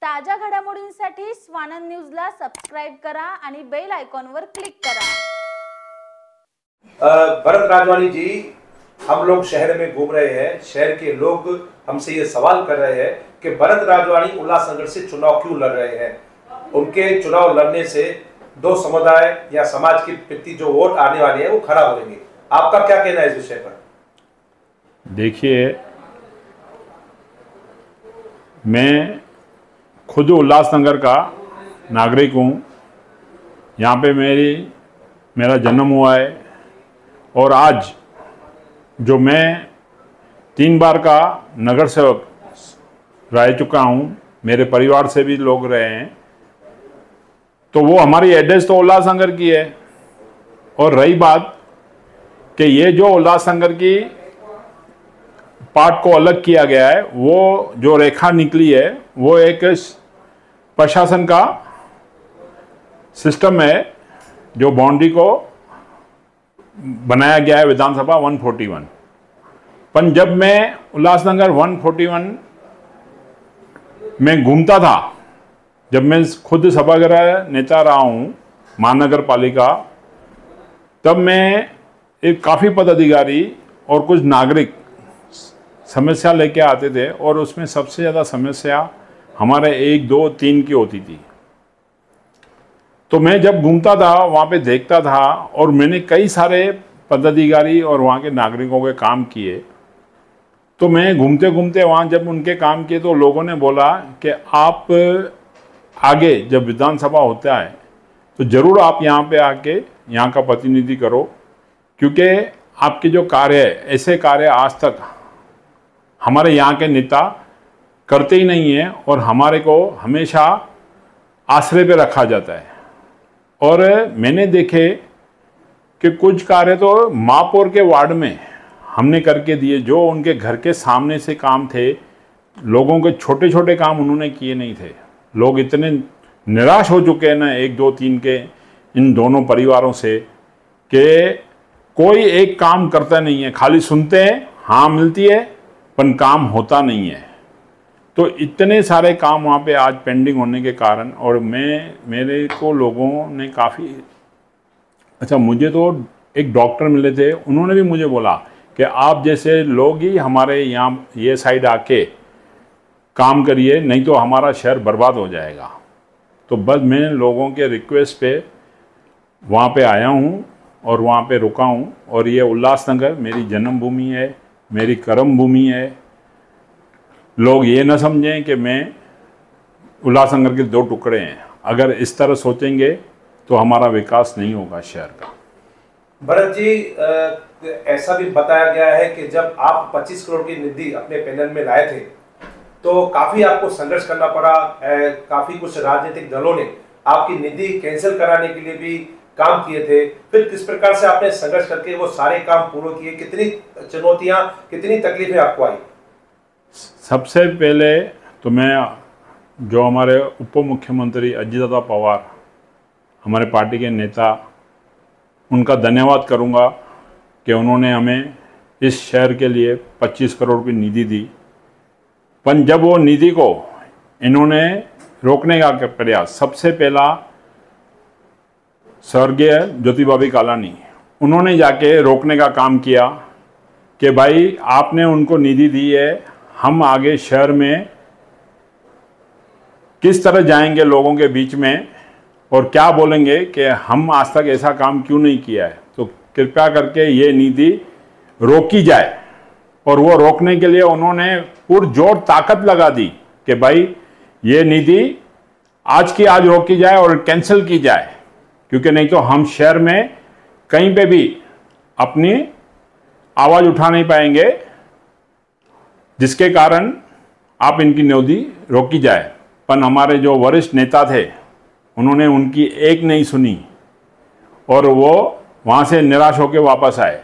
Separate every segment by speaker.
Speaker 1: ताज्या घडामोडींसाठी स्वानंद न्यूजला सबस्क्राइब करा आणि बेल आयकॉनवर क्लिक करा।
Speaker 2: भरत राजवानी जी, हम लोग शहर में घूम रहे हैं, शहर के लोग हमसे ये सवाल कर रहे हैं कि भरत राजवानी उल्लासनगर से चुनाव क्यों लड़ रहे हैं। उनके चुनाव लड़ने से दो समुदाय या समाज के प्रति जो वोट आने वाले हैं वो खराब होंगे। आपका क्या कहना है इस विषय पर?
Speaker 3: देखिए, मैं खुद उल्लासनगर का नागरिक हूँ। यहाँ पे मेरा जन्म हुआ है और आज जो मैं 3 बार का नगर सेवक रह चुका हूँ, मेरे परिवार से भी लोग रहे हैं, तो वो हमारी एड्रेस तो उल्लासनगर की है। और रही बात कि ये जो उल्लासनगर की पार्ट को अलग किया गया है, वो जो रेखा निकली है वो एक प्रशासन का सिस्टम है जो बाउंड्री को बनाया गया है विधानसभा 141। पर जब मैं उल्लासनगर 141 में घूमता था, जब मैं खुद सभागृह नेता रहा हूँ महानगर पालिका, तब मैं एक काफ़ी पदाधिकारी और कुछ नागरिक समस्या लेके आते थे और उसमें सबसे ज़्यादा समस्या हमारे 1, 2, 3 की होती थी। तो मैं जब घूमता था वहाँ पे देखता था और मैंने कई सारे पदाधिकारी और वहाँ के नागरिकों के काम किए। तो मैं घूमते घूमते वहाँ जब उनके काम किए तो लोगों ने बोला कि आप आगे जब विधानसभा होता है तो ज़रूर आप यहाँ पे आके यहाँ का प्रतिनिधि करो, क्योंकि आपके जो कार्य है, ऐसे कार्य आज तक हमारे यहाँ के नेता करते ही नहीं है और हमारे को हमेशा आश्रय पे रखा जाता है। और मैंने देखे कि कुछ कार्य तो महापौर के वार्ड में हमने करके दिए, जो उनके घर के सामने से काम थे। लोगों के छोटे छोटे काम उन्होंने किए नहीं थे। लोग इतने निराश हो चुके हैं ना 1, 2, 3 के इन दोनों परिवारों से कि कोई एक काम करता नहीं है, खाली सुनते हैं, हाँ मिलती है, पर काम होता नहीं है। तो इतने सारे काम वहाँ पे आज पेंडिंग होने के कारण, और मेरे को लोगों ने काफ़ी अच्छा, मुझे तो एक डॉक्टर मिले थे, उन्होंने भी मुझे बोला कि आप जैसे लोग ही हमारे यहाँ ये साइड आके काम करिए, नहीं तो हमारा शहर बर्बाद हो जाएगा। तो बस मैं लोगों के रिक्वेस्ट पे वहाँ पे आया हूँ और वहाँ पे रुका हूँ। और ये उल्लासनगर मेरी जन्मभूमि है, मेरी कर्म भूमि है। लोग ये ना समझें कि मैं उल्लासनगर के 2 टुकड़े हैं। अगर इस तरह सोचेंगे तो हमारा विकास नहीं होगा शहर का।
Speaker 2: भरत जी, ऐसा भी बताया गया है कि जब आप 25 करोड़ की निधि अपने पैनल में लाए थे तो काफी आपको संघर्ष करना पड़ा। काफी कुछ राजनीतिक दलों ने आपकी निधि कैंसिल कराने के लिए भी काम किए थे। फिर किस प्रकार से आपने संघर्ष करके वो सारे काम पूरे किए? कितनी चुनौतियां, कितनी तकलीफें आपको आई?
Speaker 3: सबसे पहले तो मैं जो हमारे उप मुख्यमंत्री अजित दादा पवार, हमारे पार्टी के नेता, उनका धन्यवाद करूंगा कि उन्होंने हमें इस शहर के लिए 25 करोड़ की निधि दी। पर जब वो निधि को इन्होंने रोकने का प्रयास, सबसे पहला स्वर्गीय ज्योतिबा कालानी, उन्होंने जाके रोकने का काम किया कि भाई आपने उनको निधि दी है, हम आगे शहर में किस तरह जाएंगे लोगों के बीच में और क्या बोलेंगे कि हम आज तक ऐसा काम क्यों नहीं किया है। तो कृपया करके ये निधि रोकी जाए। और वो रोकने के लिए उन्होंने पुरजोर ताकत लगा दी कि भाई ये निधि आज की आज रोकी जाए और कैंसिल की जाए, क्योंकि नहीं तो हम शहर में कहीं पे भी अपनी आवाज़ उठा नहीं पाएंगे, जिसके कारण आप इनकी निधि रोकी जाए। पर हमारे जो वरिष्ठ नेता थे उन्होंने उनकी एक नहीं सुनी और वो वहाँ से निराश होकर वापस आए।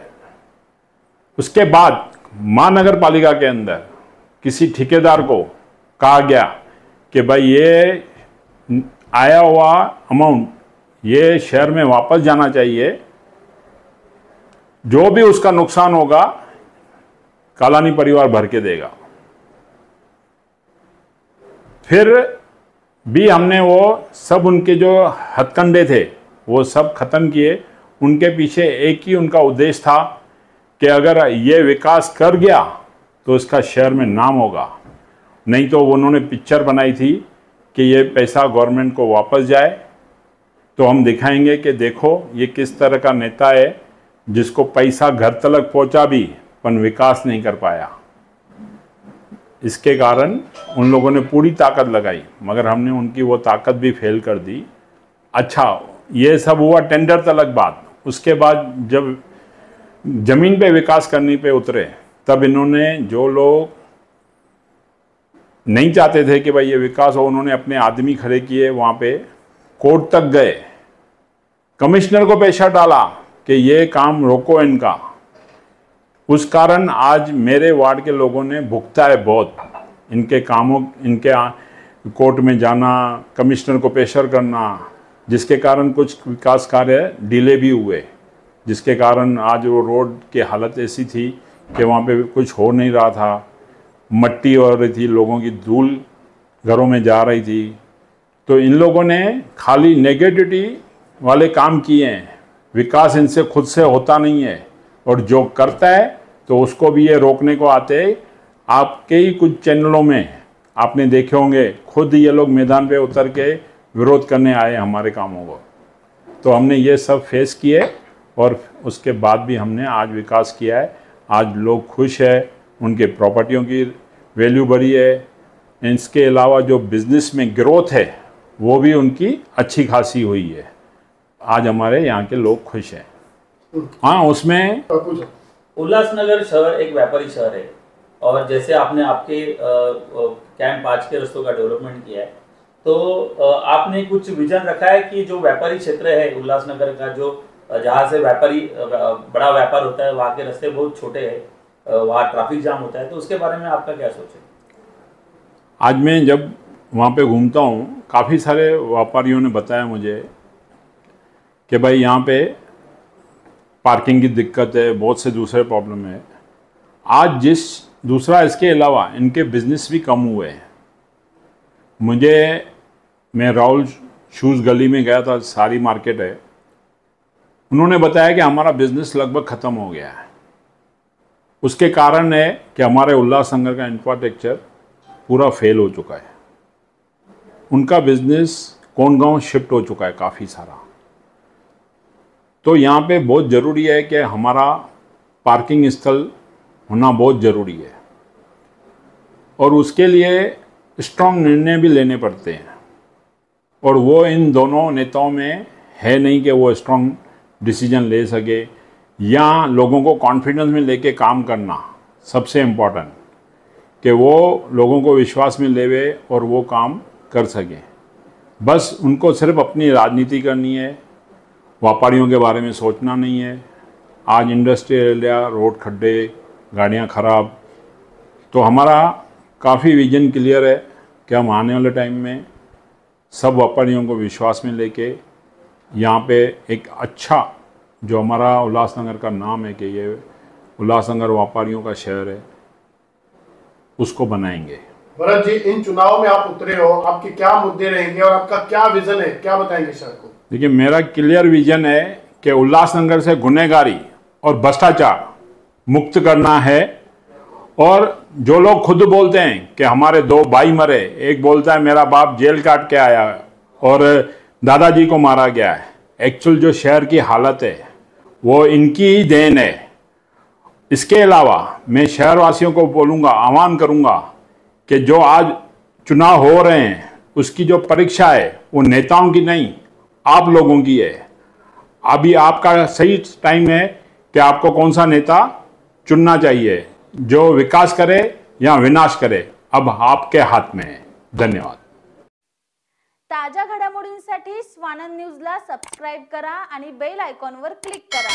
Speaker 3: उसके बाद महानगर पालिका के अंदर किसी ठेकेदार को कहा गया कि भाई ये आया हुआ अमाउंट ये शहर में वापस जाना चाहिए, जो भी उसका नुकसान होगा कालानी परिवार भर के देगा। फिर भी हमने वो सब उनके जो हथकंडे थे वो सब खत्म किए। उनके पीछे एक ही उनका उद्देश्य था कि अगर ये विकास कर गया तो इसका शहर में नाम होगा। नहीं तो उन्होंने पिक्चर बनाई थी कि ये पैसा गवर्नमेंट को वापस जाए, तो हम दिखाएंगे कि देखो ये किस तरह का नेता है जिसको पैसा घर तक पहुंचा भी पर विकास नहीं कर पाया। इसके कारण उन लोगों ने पूरी ताकत लगाई, मगर हमने उनकी वो ताकत भी फेल कर दी। अच्छा, ये सब हुआ टेंडर तक बात। उसके बाद जब ज़मीन पे विकास करने पे उतरे, तब इन्होंने जो लोग नहीं चाहते थे कि भाई ये विकास हो, उन्होंने अपने आदमी खड़े किए। वहाँ पे कोर्ट तक गए, कमिश्नर को प्रेशर डाला कि ये काम रोको इनका। उस कारण आज मेरे वार्ड के लोगों ने भुगता है बहुत इनके कामों, इनके कोर्ट में जाना, कमिश्नर को प्रेशर करना, जिसके कारण कुछ विकास कार्य डिले भी हुए, जिसके कारण आज वो रोड की हालत ऐसी थी कि वहाँ पे कुछ हो नहीं रहा था। मट्टी हो रही थी, लोगों की धूल घरों में जा रही थी। तो इन लोगों ने खाली नेगेटिविटी वाले काम किए हैं, विकास इनसे खुद से होता नहीं है। और जो करता है तो उसको भी ये रोकने को आते हैं। आपके ही कुछ चैनलों में आपने देखे होंगे, खुद ये लोग मैदान पे उतर के विरोध करने आए हमारे कामों को। तो हमने ये सब फेस किए और उसके बाद भी हमने आज विकास किया है। आज लोग खुश है, उनके प्रॉपर्टियों की वैल्यू बढ़ी है। इसके अलावा जो बिज़नेस में ग्रोथ है वो भी उनकी अच्छी खासी हुई है। आज हमारे यहाँ के लोग खुश हैं। हाँ, उसमें
Speaker 4: उल्लासनगर शहर एक व्यापारी शहर है और जैसे आपने आपके कैंप 5 के रस्तों का डेवलपमेंट किया है, तो आपने कुछ विजन रखा है कि जो व्यापारी क्षेत्र है उल्लासनगर का, जो जहाँ से व्यापारी बड़ा व्यापार होता है, वहाँ के रास्ते बहुत छोटे हैं, वहाँ ट्रैफिक जाम होता है, तो उसके बारे में आपका क्या सोच है?
Speaker 3: आज मैं जब वहाँ पे घूमता हूँ, काफ़ी सारे व्यापारियों ने बताया मुझे कि भाई यहाँ पे पार्किंग की दिक्कत है, बहुत से दूसरे प्रॉब्लम है। आज दूसरा इसके अलावा इनके बिजनेस भी कम हुए हैं। मैं राहुल शूज़ गली में गया था, सारी मार्केट है, उन्होंने बताया कि हमारा बिजनेस लगभग ख़त्म हो गया है। उसके कारण है कि हमारे उल्लासनगर का इंफ्रास्ट्रक्चर पूरा फेल हो चुका है। उनका बिजनेस कोंडगांव शिफ्ट हो चुका है काफ़ी सारा। तो यहाँ पे बहुत ज़रूरी है कि हमारा पार्किंग स्थल होना बहुत ज़रूरी है और उसके लिए स्ट्रॉन्ग निर्णय भी लेने पड़ते हैं। और वो इन दोनों नेताओं में है नहीं कि वो स्ट्रॉन्ग डिसीजन ले सके या लोगों को कॉन्फिडेंस में लेके काम करना। सबसे इम्पोर्टेंट कि वो लोगों को विश्वास में लेवे और वो काम कर सकें। बस उनको सिर्फ अपनी राजनीति करनी है, व्यापारियों के बारे में सोचना नहीं है। आज इंडस्ट्रियल एरिया, रोड खड्डे, गाड़ियाँ ख़राब, तो हमारा काफ़ी विजन क्लियर है कि हम आने वाले टाइम में सब व्यापारियों को विश्वास में लेके यहाँ पे एक अच्छा, जो हमारा उल्लासनगर का नाम है कि ये उल्लासनगर व्यापारियों का शहर है, उसको बनाएंगे।
Speaker 5: भरत जी, इन चुनाव में आप उतरे हो, आपके क्या मुद्दे रहेंगे और आपका क्या विजन है, क्या बताएंगे शहर को?
Speaker 3: देखिए, मेरा क्लियर विजन है कि उल्लासनगर से गुनहगारी और भ्रष्टाचार मुक्त करना है। और जो लोग खुद बोलते हैं कि हमारे 2 भाई मरे, एक बोलता है मेरा बाप जेल काट के आया और दादाजी को मारा गया है, एक्चुअल जो शहर की हालत है वो इनकी ही देन है। इसके अलावा मैं शहरवासियों को बोलूँगा, आह्वान करूँगा कि जो आज चुनाव हो रहे हैं उसकी जो परीक्षा है वो नेताओं की नहीं, आप लोगों की है। अभी आपका सही टाइम है कि आपको कौन सा नेता चुनना चाहिए, जो विकास करे या विनाश करे, अब आपके हाथ में है। धन्यवाद।
Speaker 1: ताज्या घडामोडींसाठी स्वानंद न्यूजला सबस्क्राईब करा आणि बेल आयकॉनवर क्लिक करा।